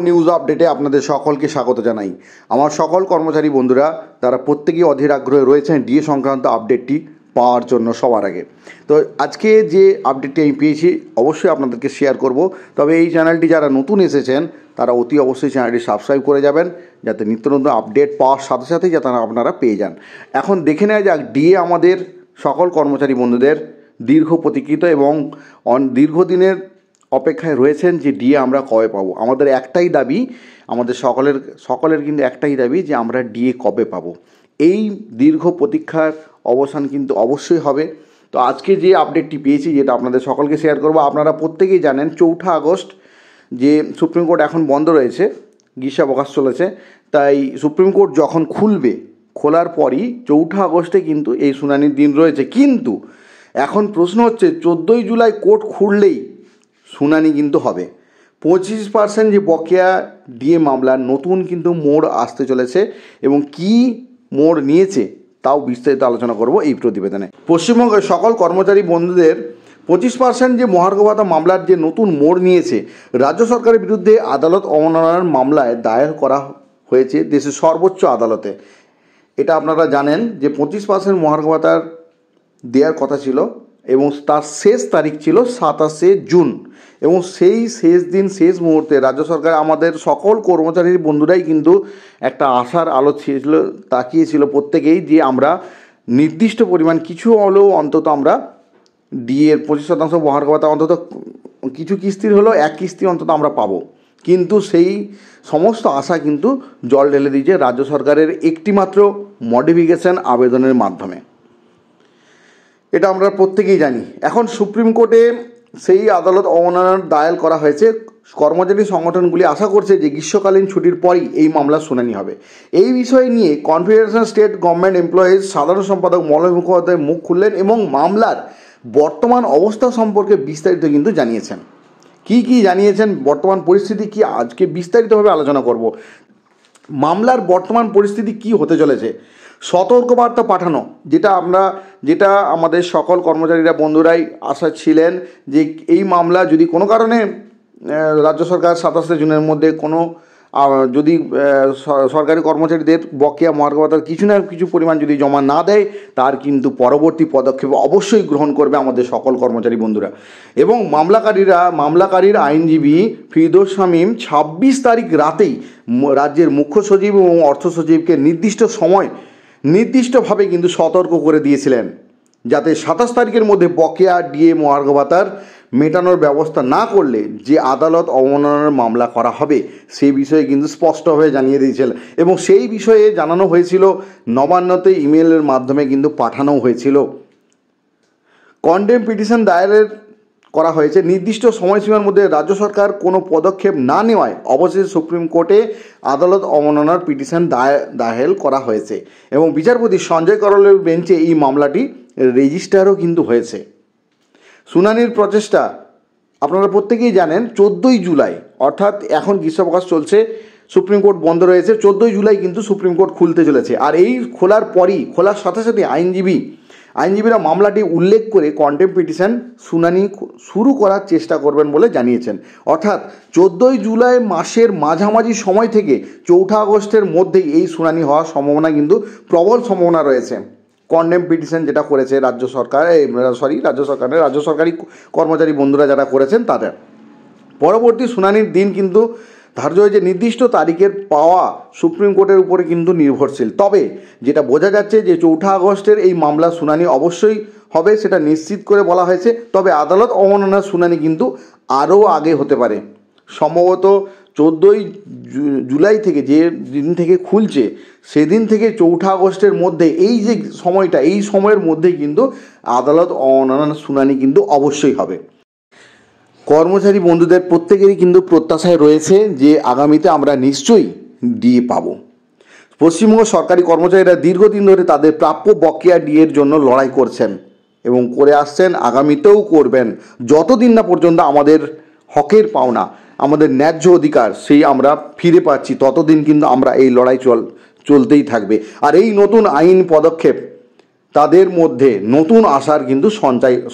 News আপডেটে আপনাদের সকলকে স্বাগত জানাই। আমার সকল কর্মচারী বন্ধুরা তারা প্রত্যেকেই অধীর আগ্রহে রয়েছেন ডিএ সংক্রান্ত আপডেটটি পাওয়ার জন্য সবার আগে। তো আজকে যে আপডেটটি আমি পেয়েছি অবশ্যই আপনাদেরকে শেয়ার করব। তবে এই চ্যানেলটি যারা নতুন এসেছেন তারা অতি অবশ্যই চ্যানেলটি সাবস্ক্রাইব করে যাবেন, যাতে নিত্য নতুন আপডেট পাওয়ার সাথে সাথে যাতে আপনারা পেয়ে যান। এখন দেখে নেওয়া যাক ডিএ আমাদের সকল কর্মচারী বন্ধুদের দীর্ঘ প্রতীক্ষিত এবং দীর্ঘদিনের অপেক্ষায় রয়েছেন যে ডিএ আমরা কবে পাবো। আমাদের একটাই দাবি, আমাদের সকলের কিন্তু একটাই দাবি যে আমরা ডিএ কবে পাবো। এই দীর্ঘ প্রতীক্ষার অবসান কিন্তু অবশ্যই হবে। তো আজকে যে আপডেটটি পেয়েছি যেটা আপনাদের সকলকে শেয়ার করবো, আপনারা প্রত্যেকেই জানেন 4 আগস্ট যে সুপ্রিম কোর্ট এখন বন্ধ রয়েছে, গ্রীষ্মাবকাশ চলেছে, তাই সুপ্রিম কোর্ট যখন খুলবে, খোলার পরই 4 আগস্টে কিন্তু এই শুনানির দিন রয়েছে। কিন্তু এখন প্রশ্ন হচ্ছে 14 জুলাই কোর্ট খুললেই শুনানি কিন্তু হবে। 25% যে বকেয়া ডিএ মামলার নতুন কিন্তু মোড় আসতে চলেছে এবং কি মোড় নিয়েছে তাও বিস্তারিত আলোচনা করব এই প্রতিবেদনে। পশ্চিমবঙ্গের সকল কর্মচারী বন্ধুদের 25% যে মহার্ঘ ভাতা মামলার যে নতুন মোড় নিয়েছে, রাজ্য সরকারের বিরুদ্ধে আদালত অবমাননার মামলায় দায়ের করা হয়েছে দেশের সর্বোচ্চ আদালতে। এটা আপনারা জানেন যে 25% মহার্ঘ ভাতার দেওয়ার কথা ছিল এবং তার শেষ তারিখ ছিল 27 জুন এবং সেই শেষ দিন শেষ মুহূর্তে রাজ্য সরকার আমাদের সকল কর্মচারী বন্ধুরাই কিন্তু একটা আশার আলো ছিল, তাকিয়েছিল প্রত্যেকেই যে আমরা নির্দিষ্ট পরিমাণ কিছু হলেও অন্তত আমরা ডিএর 25% মহার্ঘ ভাতা অন্তত কিছু কিস্তির হলেও এক কিস্তি অন্তত আমরা পাবো। কিন্তু সেই সমস্ত আশা কিন্তু জল ঢেলে দিয়েছে রাজ্য সরকারের একটিমাত্র মডিফিকেশন আবেদনের মাধ্যমে। এটা আমরা প্রত্যেকেই জানি। এখন সুপ্রিম কোর্টে সেই আদালত অবমাননার দায়ের করা হয়েছে। কর্মচারী সংগঠনগুলি আশা করছে যে গ্রীষ্মকালীন ছুটির পরই এই মামলার শুনানি হবে। এই বিষয় নিয়ে কনফেডারেশন স্টেট গভর্নমেন্ট এমপ্লয়িজ সাধারণ সম্পাদক মলয় মুখোপাধ্যায় মুখ খুললেন এবং মামলার বর্তমান অবস্থা সম্পর্কে বিস্তারিত কিন্তু জানিয়েছেন। কি জানিয়েছেন, বর্তমান পরিস্থিতি কি, আজকে বিস্তারিতভাবে আলোচনা করব। মামলার বর্তমান পরিস্থিতি কি হতে চলেছে, সতর্কবার্তা পাঠানো, যেটা আমাদের সকল কর্মচারীরা বন্ধুরাই আশা ছিলেন যে এই মামলা যদি কোনো কারণে রাজ্য সরকার 27 জুনের মধ্যে কোনো যদি সরকারি কর্মচারীদের বকেয়া মহার্ঘ ভাতার কিছু না কিছু পরিমাণ যদি জমা না দেয়, তার কিন্তু পরবর্তী পদক্ষেপ অবশ্যই গ্রহণ করবে আমাদের সকল কর্মচারী বন্ধুরা। এবং মামলাকারীর আইনজীবী ফিরদৌস শামীম 26 তারিখ রাতেই রাজ্যের মুখ্য সচিব এবং অর্থ সচিবকে নির্দিষ্টভাবে কিন্তু সতর্ক করে দিয়েছিলেন যাতে 27 তারিখের মধ্যে বকেয়া ডিএ মহার্ঘ ভাতার মেটানোর ব্যবস্থা না করলে যে আদালত অবমাননার মামলা করা হবে সেই বিষয়ে কিন্তু স্পষ্টভাবে জানিয়ে দিয়েছিলেন এবং সেই বিষয়ে জানানো হয়েছিল, নবান্নতে ইমেলের মাধ্যমে কিন্তু পাঠানো হয়েছিল। কন্ডেম পিটিশন দায়ের করা হয়েছে। নির্দিষ্ট সময়সীমার মধ্যে রাজ্য সরকার কোনো পদক্ষেপ না নেওয়ায় অবশেষে সুপ্রিম কোর্টে আদালত অবমাননার পিটিশন দায়ের করা হয়েছে এবং বিচারপতি সঞ্জয় করলের বেঞ্চে এই মামলাটি রেজিস্টারও কিন্তু হয়েছে। শুনানির প্রচেষ্টা আপনারা প্রত্যেকেই জানেন 14 জুলাই, অর্থাৎ এখন গ্রীষ্মাবকাশ চলছে, সুপ্রিম কোর্ট বন্ধ রয়েছে, 14 জুলাই কিন্তু সুপ্রিম কোর্ট খুলতে চলেছে। আর এই খোলার সাথে সাথে আইনজীবীরা মামলাটি উল্লেখ করে কন্টেম পিটিশন শুনানি শুরু করার চেষ্টা করবেন বলে জানিয়েছেন। অর্থাৎ 14 জুলাই মাসের মাঝামাঝি সময় থেকে 4 আগস্টের মধ্যেই এই শুনানি হওয়ার সম্ভাবনা কিন্তু প্রবল সম্ভাবনা রয়েছে। কন্ডেম পিটিশন যেটা করেছে রাজ্য সরকারি কর্মচারী বন্ধুরা যারা করেছেন তাদের পরবর্তী শুনানির দিন কিন্তু ধার্য হয়েছে নির্দিষ্ট তারিখের পাওয়া সুপ্রিম কোর্টের উপরে কিন্তু নির্ভরশীল। তবে যেটা বোঝা যাচ্ছে যে 4 আগস্টের এই মামলার শুনানি অবশ্যই হবে, সেটা নিশ্চিত করে বলা হয়েছে। তবে আদালত অবমাননার শুনানি কিন্তু আরও আগে হতে পারে, সম্ভবত 14 জুলাই থেকে যে দিন থেকে খুলছে সেদিন থেকে 4 আগস্টের মধ্যে এই যে সময়টা, এই সময়ের মধ্যেই কিন্তু আদালত অবমাননার শুনানি কিন্তু অবশ্যই হবে। কর্মচারী বন্ধুদের প্রত্যেকেরই কিন্তু প্রত্যাশায় রয়েছে যে আগামীতে আমরা নিশ্চয়ই ডিএ পাবো। পশ্চিমবঙ্গ সরকারি কর্মচারীরা দীর্ঘদিন ধরে তাদের প্রাপ্য বকেয়া ডিএর জন্য লড়াই করছেন এবং করে আসছেন, আগামীতেও করবেন, যতদিন না পর্যন্ত আমাদের হকের পাওনা, আমাদের ন্যায্য অধিকার সেই আমরা ফিরে পাচ্ছি, ততদিন কিন্তু আমরা এই লড়াই চলতেই থাকবে। আর এই নতুন আইন পদক্ষেপ তাদের মধ্যে নতুন আশার কিন্তু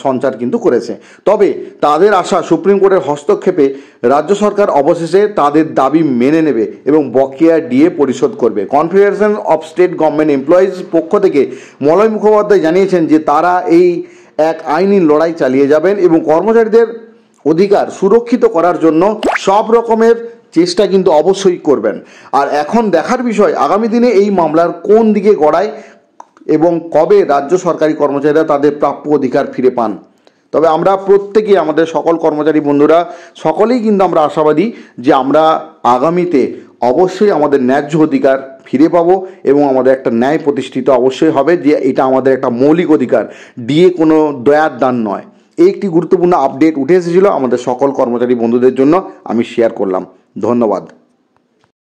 সঞ্চার কিন্তু করেছে। তবে তাদের আশা সুপ্রিম কোর্টের হস্তক্ষেপে রাজ্য সরকার অবশেষে তাদের দাবি মেনে নেবে এবং বকেয়া ডিএ পরিশোধ করবে। Confederation of state government employees পক্ষ থেকে মলয় মুখোপাধ্যায় জানিয়েছেন যে তারা এই এক আইনি লড়াই চালিয়ে যাবেন এবং কর্মচারীদের অধিকার সুরক্ষিত করার জন্য সব রকমের চেষ্টা কিন্তু অবশ্যই করবেন। আর এখন দেখার বিষয় আগামী দিনে এই মামলার কোন দিকে গড়ায় এবং কবে রাজ্য সরকারি কর্মচারীরা তাদের প্রাপ্য অধিকার ফিরে পান। তবে আমরা প্রত্যেকেই, আমাদের সকল কর্মচারী বন্ধুরা সকলেই কিন্তু আমরা আশাবাদী যে আমরা আগামীতে অবশ্যই আমাদের ন্যায্য অধিকার ফিরে পাবো এবং আমাদের একটা ন্যায় প্রতিষ্ঠিত অবশ্যই হবে যে এটা আমাদের একটা মৌলিক অধিকার, ডিএ কোনো দয়ার দান নয়। এই একটি গুরুত্বপূর্ণ আপডেট উঠে এসেছিলো আমাদের সকল কর্মচারী বন্ধুদের জন্য, আমি শেয়ার করলাম। ধন্যবাদ।